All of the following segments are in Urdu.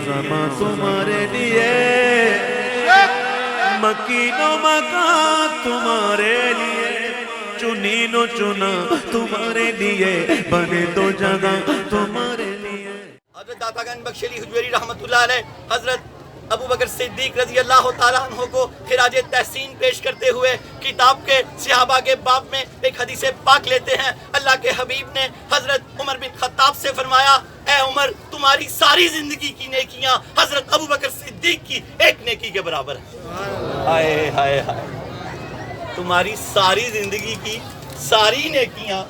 زمان تمہارے لیے، مکین و مکان تمہارے لیے، چنین و چنا تمہارے لیے، بنے تو جگہ تمہارے لیے۔ حضرت داتا گنج بخش علی حجویری رحمۃ اللہ علیہ حضرت ابو بکر صدیق رضی اللہ تعالیٰ عنہ کو خراج تحسین پیش کرتے ہوئے کتاب کے صحابہ کے باب میں ایک حدیث پاک لیتے ہیں۔ اللہ کے حبیب نے حضرت عمر بن خطاب سے فرمایا، اے عمر، تمہاری ساری زندگی کی نیکیاں حضرت ابو بکر صدیق کی ایک نیکی کے برابر ہیں۔ ہائے ہائے ہائے، تمہاری ساری زندگی کی ساری نیکیاں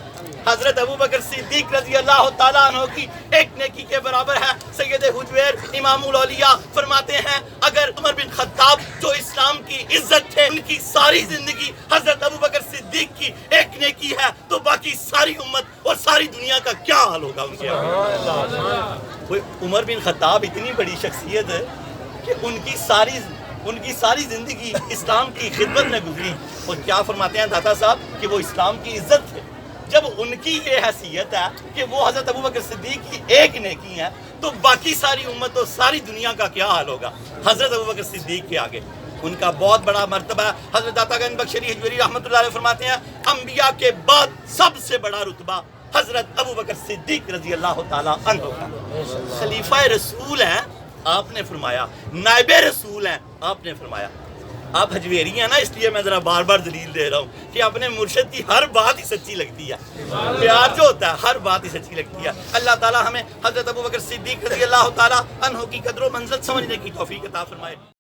حضرت ابو بکر صدیق رضی اللہ تعالیٰ عنہ کی ایک نیکی کے برابر ہے۔ سید حجویر امام الاولیاء فرماتے ہیں، اگر عمر بن خطاب جو اسلام کی عزت تھے، ان کی ساری زندگی حضرت ابو بکر صدیق کی ایک نیکی ہے، تو باقی ساری امت اور ساری دنیا کا کیا حال ہوگا ان کے آگے؟ عمر بن خطاب اتنی بڑی شخصیت ہے کہ ان کی ساری زندگی اسلام کی خدمت میں گزری، اور کیا فرماتے ہیں داتا صاحب کہ وہ اسلام کی عزت تھے۔ جب ان کی یہ حیثیت ہے کہ وہ حضرت ابو بکر صدیق کی ایک نیکی ہے، تو باقی ساری امت اور ساری دنیا کا کیا حال ہوگا حضرت ابو بکر صدیق کے آگے؟ ان کا بہت بڑا مرتبہ ہے۔ حضرت داتا گنج بخش علی حجویری رحمۃ اللہ علیہ فرماتے ہیں، انبیاء کے بعد سب سے بڑا رتبہ حضرت ابو بکر صدیق رضی اللہ تعالیٰ عنہ کا۔ خلیفہ رسول ہیں آپ نے فرمایا، نائب رسول ہیں آپ نے فرمایا۔ آپ حجویری ہیں نا، اس لیے میں ذرا بار بار دلیل دے رہا ہوں کہ اپنے مرشد کی ہر بات ہی سچی لگتی ہے، پیار جو ہوتا ہے ہر بات ہی سچی لگتی ہے۔ اللہ تعالیٰ ہمیں حضرت ابو بکر صدیق رضی اللہ تعالیٰ عنہ کی قدر و منزلت سمجھنے کی توفیق عطا فرمائے۔